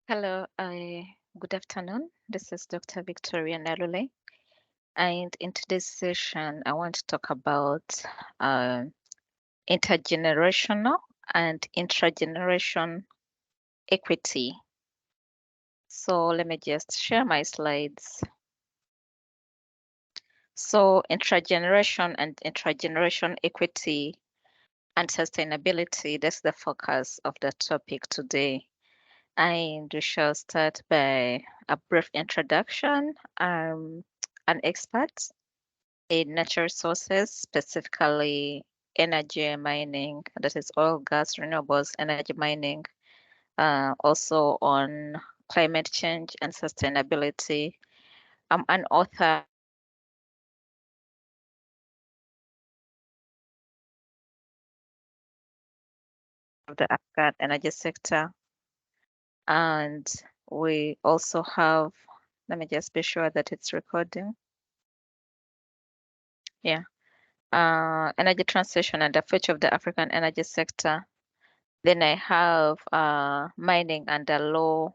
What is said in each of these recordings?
Hello, good afternoon. This is Dr. Victoria Nalule, and in today's session, I want to talk about uh, intergenerational and intra-generation equity. So let me just share my slides. So intra-generation and intra-generation equity and sustainability, that's the focus of the topic today. And we shall start by a brief introduction. An expert in natural sources, specifically energy mining, that is oil, gas, renewables, energy mining, also on climate change and sustainability. I'm an author of the Afghan energy sector, and we also have, let me just be sure that it's recording. Yeah. Energy transition and the future of the African energy sector. Then I have mining and the law,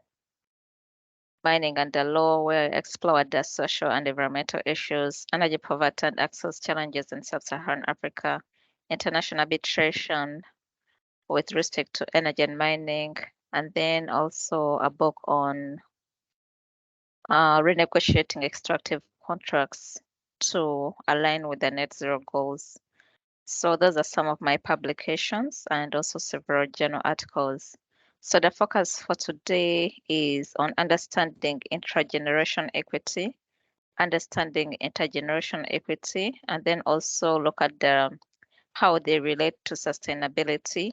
where I explore the social and environmental issues, energy poverty and access challenges in sub-Saharan Africa, international arbitration with respect to energy and mining, and then also a book on renegotiating extractive contracts to align with the net zero goals. So those are some of my publications and also several journal articles. So the focus for today is on understanding intrageneration equity, understanding intergenerational equity, and then also look at how they relate to sustainability,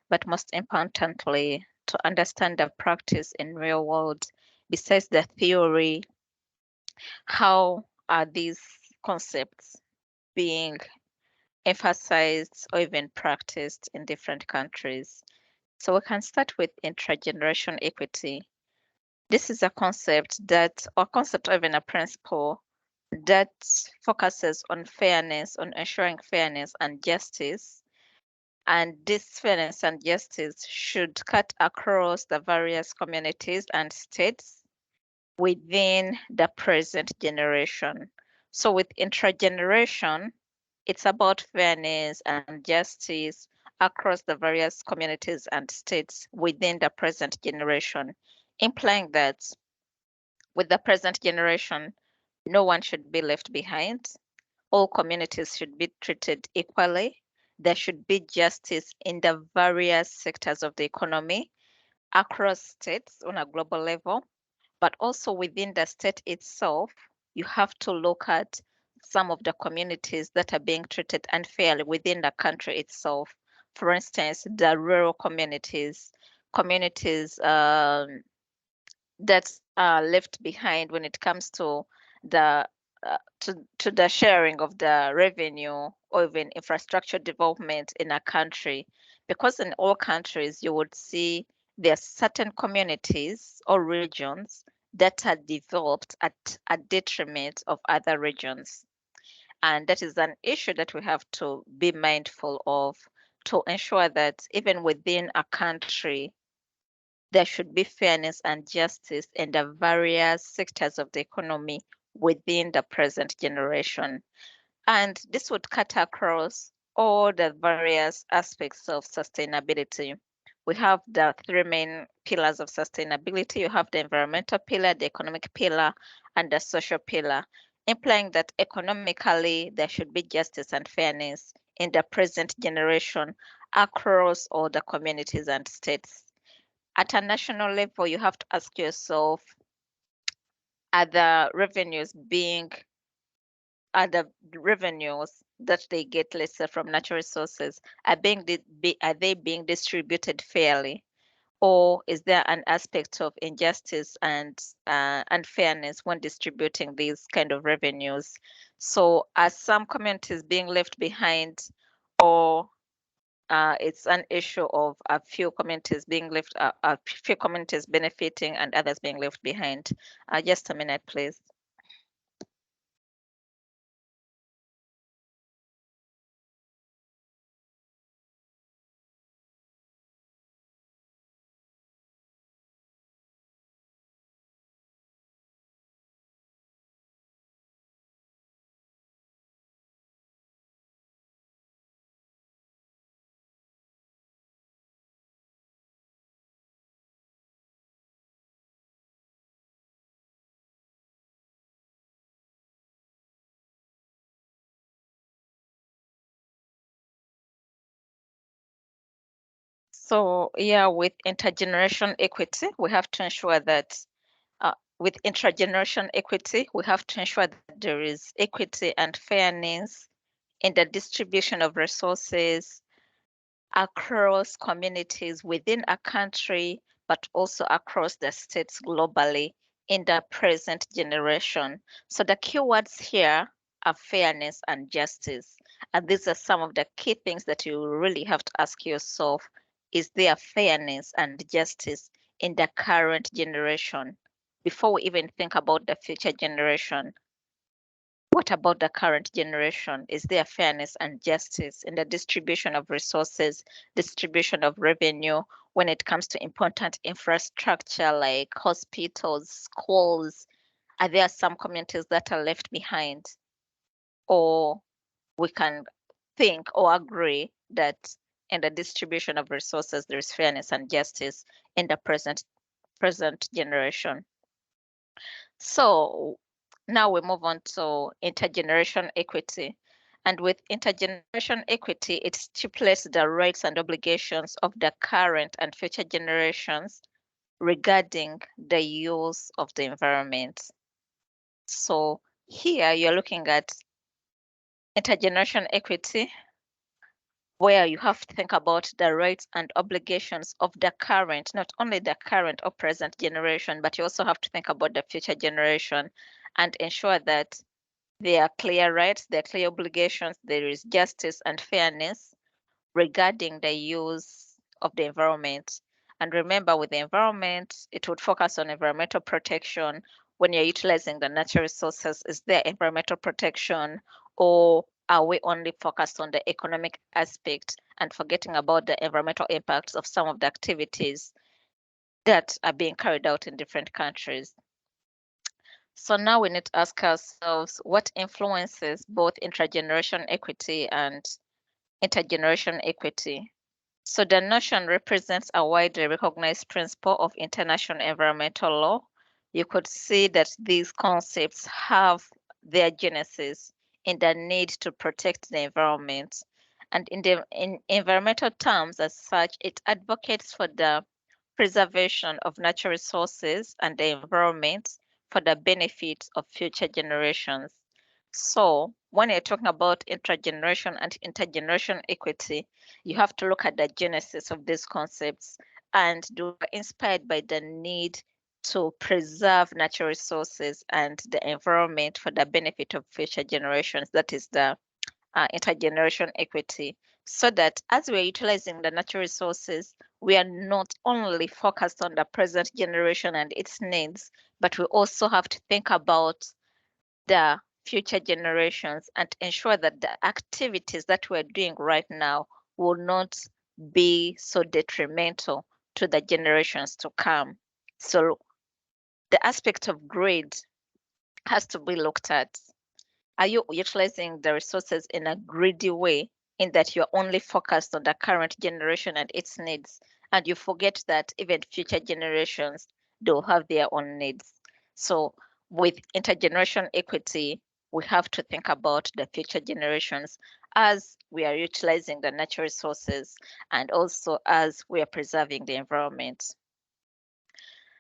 but most importantly, to understand the practice in real world. Besides the theory, how are these concepts being emphasized or even practiced in different countries? So we can start with intrageneration equity. This is a concept or even a principle that focuses on fairness, on ensuring fairness and justice. And this fairness and justice should cut across the various communities and states within the present generation. So with intrageneration, it's about fairness and justice across the various communities and states within the present generation, implying that with the present generation, no one should be left behind. All communities should be treated equally. There should be justice in the various sectors of the economy across states on a global level, but also within the state itself, you have to look at some of the communities that are being treated unfairly within the country itself. For instance, the rural communities, communities that are left behind when it comes to the to the sharing of the revenue or even infrastructure development in a country, because in all countries you would see there are certain communities or regions that are developed at a detriment of other regions, and that is an issue that we have to be mindful of to ensure that even within a country there should be fairness and justice in the various sectors of the economy within the present generation. And this would cut across all the various aspects of sustainability. We have the three main pillars of sustainability. You have the environmental pillar, the economic pillar, and the social pillar, implying that economically there should be justice and fairness in the present generation across all the communities and states. At a national level, you have to ask yourself, are the revenues being are the revenues that they get, let's say from natural resources, are they being distributed fairly? Or is there an aspect of injustice and unfairness when distributing these kind of revenues? So are some communities being left behind, or it's an issue of a few communities benefiting and others being left behind? Just a minute, please. So yeah, with intergeneration equity, we have to ensure that with intra-generation equity, we have to ensure that there is equity and fairness in the distribution of resources across communities within a country, but also across the states globally in the present generation. So the keywords here are fairness and justice. And these are some of the key things that you really have to ask yourself. Is there fairness and justice in the current generation? Before we even think about the future generation, what about the current generation? Is there fairness and justice in the distribution of resources, distribution of revenue when it comes to important infrastructure like hospitals, schools? Are there some communities that are left behind? Or we can think or agree that in the distribution of resources, there is fairness and justice in the present generation. So now we move on to intergeneration equity. And with intergeneration equity, it stipulates the rights and obligations of the current and future generations regarding the use of the environment. So here you're looking at intergeneration equity, where you have to think about the rights and obligations of the current, not only the current or present generation, but you also have to think about the future generation and ensure that there are clear rights, there are clear obligations, there is justice and fairness regarding the use of the environment. And remember, with the environment, it would focus on environmental protection. When you're utilizing the natural resources, is there environmental protection, or are we only focused on the economic aspect and forgetting about the environmental impacts of some of the activities that are being carried out in different countries? So now we need to ask ourselves what influences both intrageneration equity and intergeneration equity. So the notion represents a widely recognized principle of international environmental law. You could see that these concepts have their genesis in the need to protect the environment. And in environmental terms, as such, it advocates for the preservation of natural resources and the environment for the benefit of future generations. So when you're talking about intrageneration and intergeneration equity, you have to look at the genesis of these concepts, and they were inspired by the need to preserve natural resources and the environment for the benefit of future generations. That is the intergeneration equity, so that as we're utilizing the natural resources, we are not only focused on the present generation and its needs, but we also have to think about the future generations and ensure that the activities that we're doing right now will not be so detrimental to the generations to come. So the aspect of grid has to be looked at. Are you utilizing the resources in a greedy way, in that you're only focused on the current generation and its needs, and you forget that even future generations, they'll have their own needs? So with intergeneration equity, we have to think about the future generations as we are utilizing the natural resources and also as we are preserving the environment.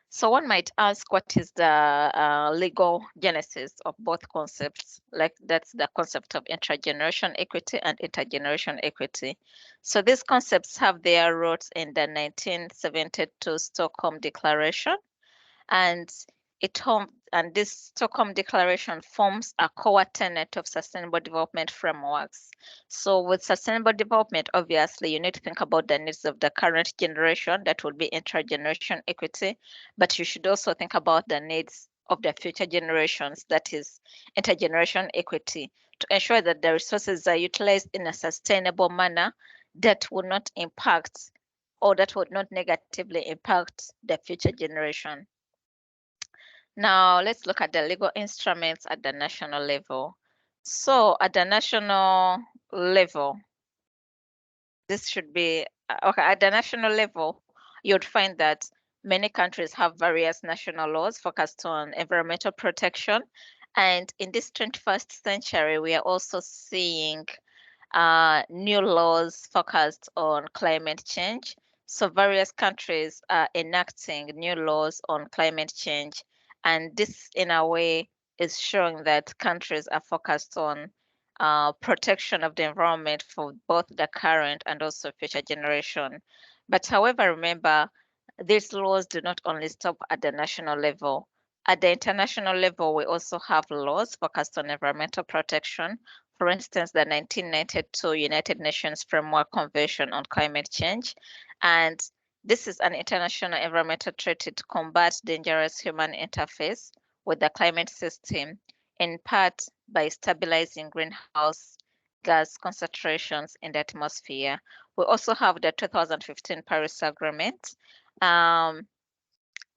So one might ask, what is the legal genesis of both concepts? Like, that's the concept of intrageneration equity and intergeneration equity. So these concepts have their roots in the 1972 Stockholm Declaration, and this Stockholm Declaration forms a core tenet of sustainable development frameworks. So with sustainable development, obviously, you need to think about the needs of the current generation, that would be intrageneration equity, but you should also think about the needs of the future generations, that is intergeneration equity, to ensure that the resources are utilized in a sustainable manner that would not impact, or that would not negatively impact, the future generation. Now, let's look at the legal instruments at the national level. So at the national level, this should be, okay, at the national level, you'd find that many countries have various national laws focused on environmental protection. And in this 21st century, we are also seeing new laws focused on climate change. So various countries are enacting new laws on climate change, and this, in a way, is showing that countries are focused on protection of the environment for both the current and also future generation. But however, remember, these laws do not only stop at the national level. At the international level, we also have laws focused on environmental protection. For instance, the 1992 United Nations Framework Convention on Climate Change. And this is an international environmental treaty to combat dangerous human interface with the climate system, in part by stabilizing greenhouse gas concentrations in the atmosphere. We also have the 2015 Paris Agreement, um,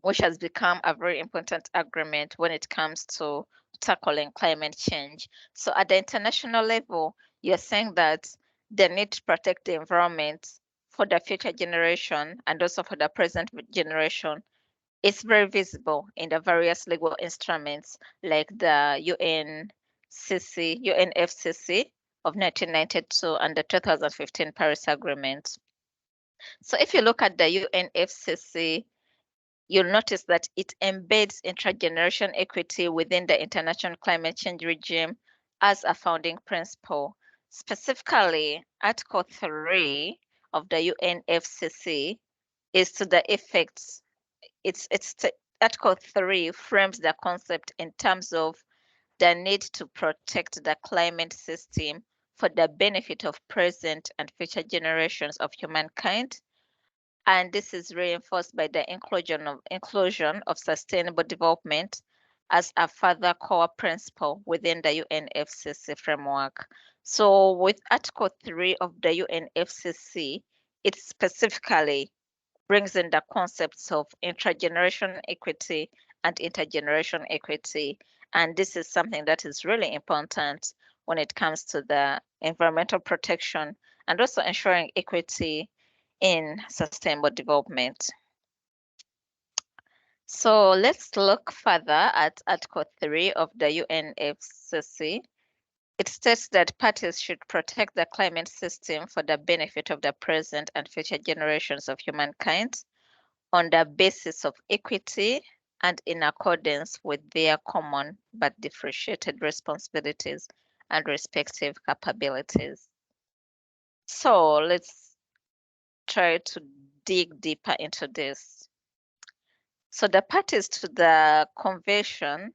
which has become a very important agreement when it comes to tackling climate change. So at the international level, you're saying that the need to protect the environment for the future generation and also for the present generation is very visible in the various legal instruments like the UNFCCC of 1992 and the 2015 Paris Agreement. So if you look at the UNFCCC, you'll notice that it embeds intra-generation equity within the international climate change regime as a founding principle. Specifically, Article 3 of the UNFCCC is to the effects, Article 3 frames the concept in terms of the need to protect the climate system for the benefit of present and future generations of humankind, and this is reinforced by the inclusion of sustainable development as a further core principle within the UNFCCC framework. So with Article 3 of the UNFCCC, it specifically brings in the concepts of intragenerational equity and intergenerational equity. And this is something that is really important when it comes to the environmental protection and also ensuring equity in sustainable development. So let's look further at Article 3 of the UNFCCC. It states that parties should protect the climate system for the benefit of the present and future generations of humankind on the basis of equity and in accordance with their common but differentiated responsibilities and respective capabilities. So let's try to dig deeper into this. So the parties to the convention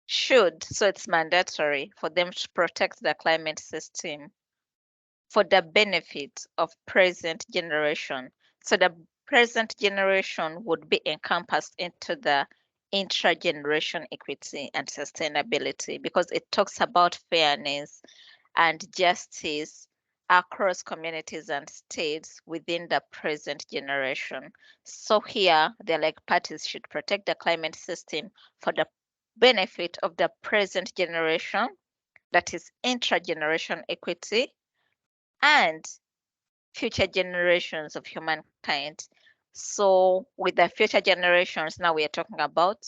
should, so it's mandatory for them to protect the climate system for the benefit of present generation. So the present generation would be encompassed into the intra-generation equity and sustainability because it talks about fairness and justice across communities and states within the present generation. So here, the like parties should protect the climate system for the benefit of the present generation, that is intra-generation equity, and future generations of humankind. So with the future generations, now we are talking about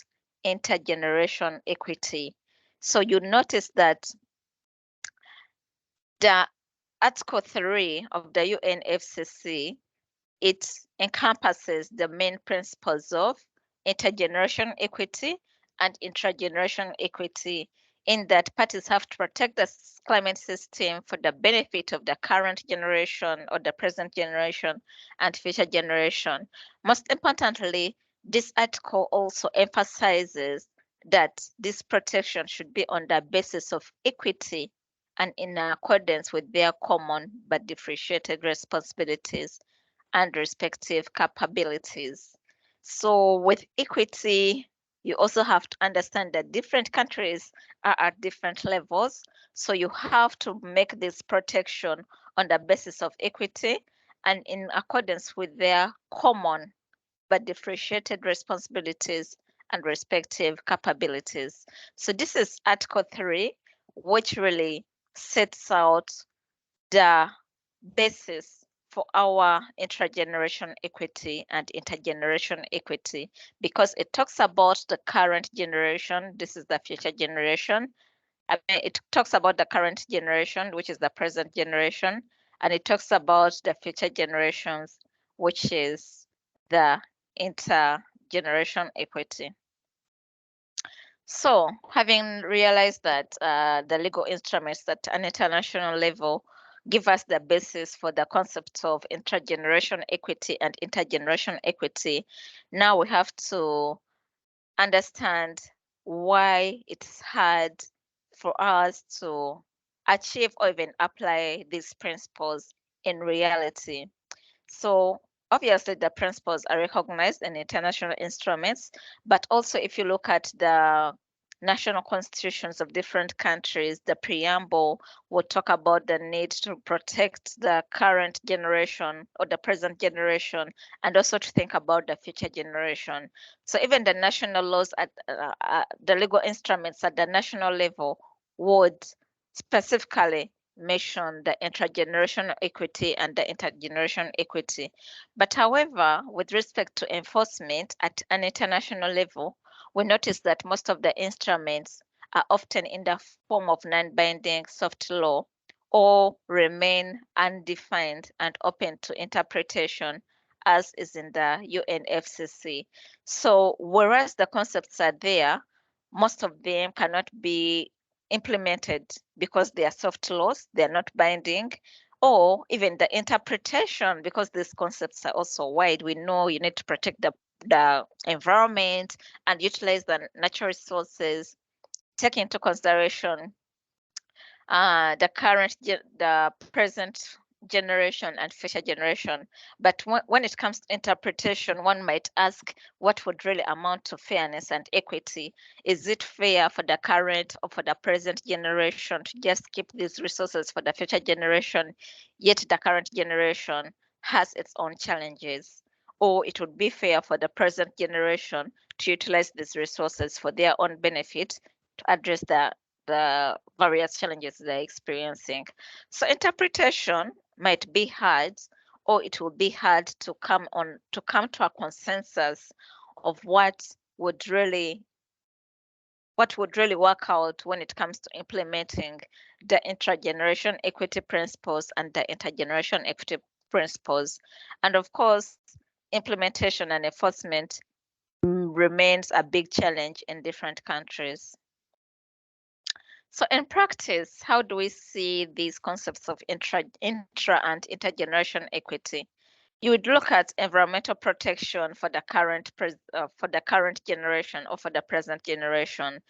intergeneration equity. So you notice that the Article 3 of the UNFCCC, it encompasses the main principles of intergeneration equity and intrageneration equity, in that parties have to protect the climate system for the benefit of the current generation or the present generation and future generation. Most importantly, this article also emphasizes that this protection should be on the basis of equity and in accordance with their common but differentiated responsibilities and respective capabilities. So with equity, you also have to understand that different countries are at different levels. So you have to make this protection on the basis of equity and in accordance with their common but differentiated responsibilities and respective capabilities. So this is Article 3, which really sets out the basis for our intrageneration equity and intergeneration equity, because it talks about the current generation, this is the future generation. I mean, it talks about the current generation, which is the present generation, and it talks about the future generations, which is the intergeneration equity. So, having realized that the legal instruments at an international level give us the basis for the concept of intrageneration equity and intergeneration equity, now we have to understand why it's hard for us to achieve or even apply these principles in reality. So obviously the principles are recognized in international instruments, but also if you look at the national constitutions of different countries, the preamble would talk about the need to protect the current generation or the present generation, and also to think about the future generation. So even the national laws at the legal instruments at the national level would specifically mention the intergenerational equity and the intergeneration equity. But however, with respect to enforcement at an international level, we notice that most of the instruments are often in the form of non-binding soft law or remain undefined and open to interpretation, as is in the UNFCCC. So whereas the concepts are there, most of them cannot be implemented because they are soft laws, they are not binding, or even the interpretation, because these concepts are also wide. We know you need to protect the environment and utilize the natural resources, take into consideration the present generation and future generation. But when it comes to interpretation, one might ask what would really amount to fairness and equity. Is it fair for the current or for the present generation to just keep these resources for the future generation, yet the current generation has its own challenges? Or it would be fair for the present generation to utilize these resources for their own benefit to address the various challenges they're experiencing. So interpretation might be hard, or it will be hard to come to a consensus of would really what would really work out when it comes to implementing the intrageneration equity principles and the intergeneration equity principles. And of course, implementation and enforcement remains a big challenge in different countries. So in practice, how do we see these concepts of intra and intergeneration equity? You would look at environmental protection for the current generation or for the present generation.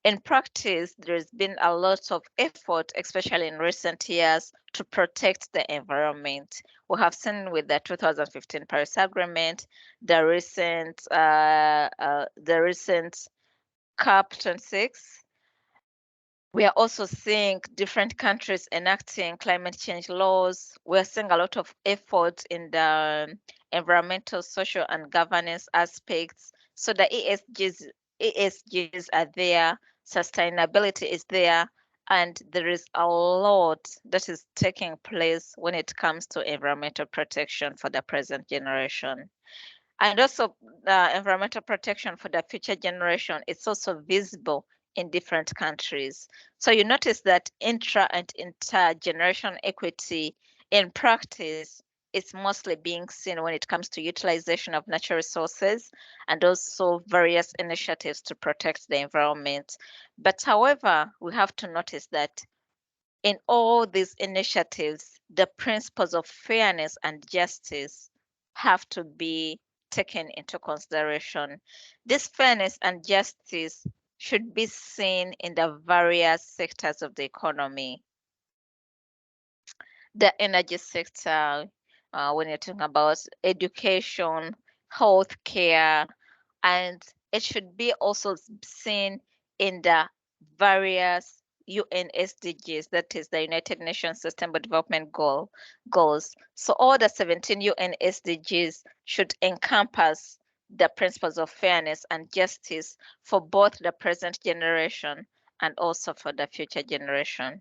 In practice, there's been a lot of effort, especially in recent years, to protect the environment. We have seen with the 2015 Paris Agreement, the recent COP26. We are also seeing different countries enacting climate change laws. We're seeing a lot of effort in the environmental, social, and governance aspects. So the ESGs are there, sustainability is there, and there is a lot that is taking place when it comes to environmental protection for the present generation. And also environmental protection for the future generation, it's also visible in different countries. So you notice that intra and intergeneration equity in practice is mostly being seen when it comes to utilization of natural resources and also various initiatives to protect the environment. But however, we have to notice that in all these initiatives, the principles of fairness and justice have to be taken into consideration. This fairness and justice should be seen in the various sectors of the economy. The energy sector, when you're talking about education, healthcare, and it should be also seen in the various UN SDGs, that is the United Nations Sustainable Development goals. So all the 17 UN SDGs should encompass the principles of fairness and justice for both the present generation and also for the future generation.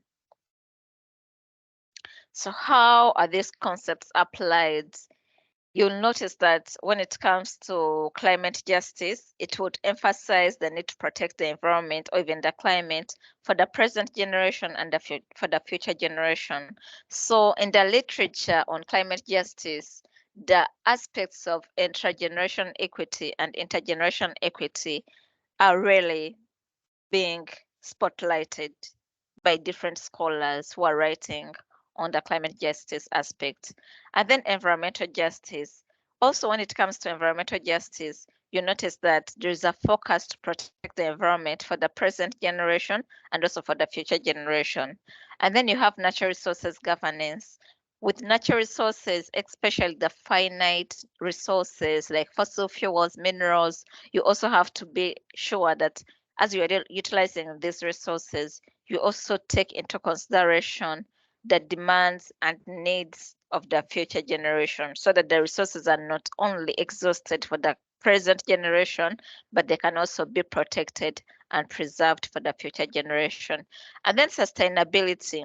So how are these concepts applied? You'll notice that when it comes to climate justice, it would emphasize the need to protect the environment or even the climate for the present generation and for the future generation. So in the literature on climate justice, the aspects of intra-generation equity and intergeneration equity are really being spotlighted by different scholars who are writing on the climate justice aspect. And then environmental justice. Also, when it comes to environmental justice, you notice that there is a focus to protect the environment for the present generation and also for the future generation. And then you have natural resources governance. With natural resources, especially the finite resources like fossil fuels, minerals, you also have to be sure that as you are utilizing these resources, you also take into consideration the demands and needs of the future generation so that the resources are not only exhausted for the present generation, but they can also be protected and preserved for the future generation. And then sustainability.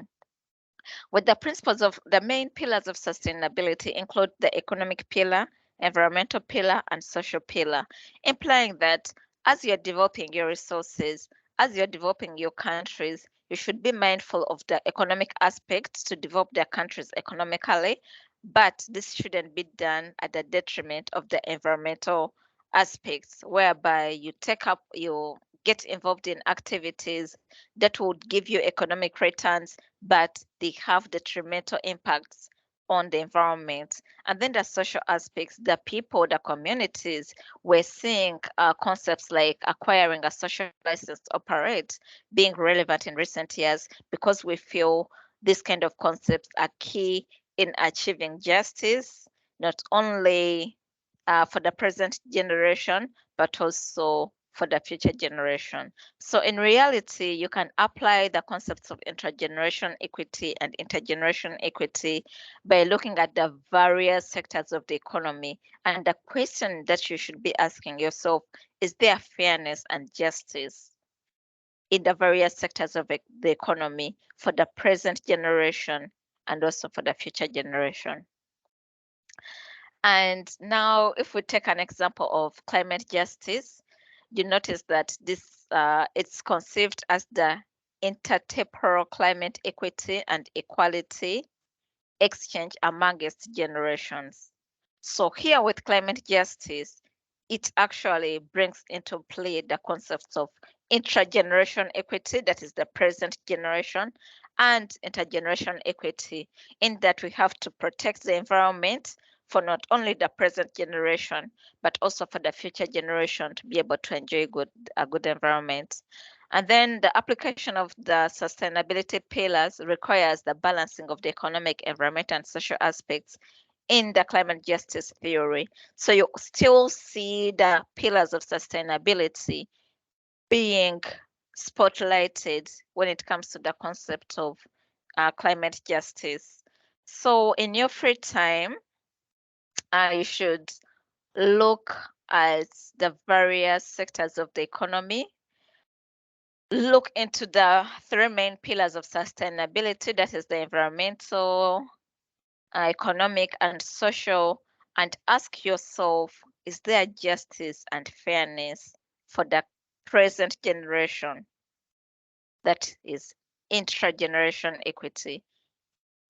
With the principles of the main pillars of sustainability include the economic pillar, environmental pillar, and social pillar, implying that as you're developing your resources, as you're developing your countries, you should be mindful of the economic aspects to develop their countries economically, but this shouldn't be done at the detriment of the environmental aspects, whereby you get involved in activities that would give you economic returns, but they have detrimental impacts on the environment. And then the social aspects, the people, the communities, we're seeing concepts like acquiring a social license to operate being relevant in recent years because we feel these kind of concepts are key in achieving justice, not only for the present generation, but also for the future generation. So in reality, you can apply the concepts of intergeneration equity and intergeneration equity by looking at the various sectors of the economy. And the question that you should be asking yourself, is there fairness and justice in the various sectors of the economy for the present generation and also for the future generation? And now, if we take an example of climate justice, you notice that this it's conceived as the intertemporal climate equity and equality exchange amongst generations. So here with climate justice, it actually brings into play the concepts of intra-generation equity, that is the present generation, and intergeneration equity, in that we have to protect the environment for not only the present generation, but also for the future generation to be able to enjoy a good environment. And then the application of the sustainability pillars requires the balancing of the economic, environmental, and social aspects in the climate justice theory. So you still see the pillars of sustainability being spotlighted when it comes to the concept of climate justice. So in your free time, you should look at the various sectors of the economy, look into the three main pillars of sustainability, that is the environmental, economic, and social, and ask yourself, is there justice and fairness for the present generation? That is intra-generation equity.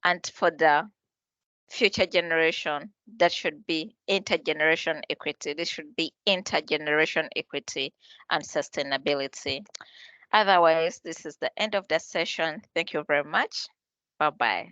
And for the future generation, that should be intergeneration equity. This should be intergeneration equity and sustainability. Otherwise, this is the end of the session. Thank you very much. Bye-bye.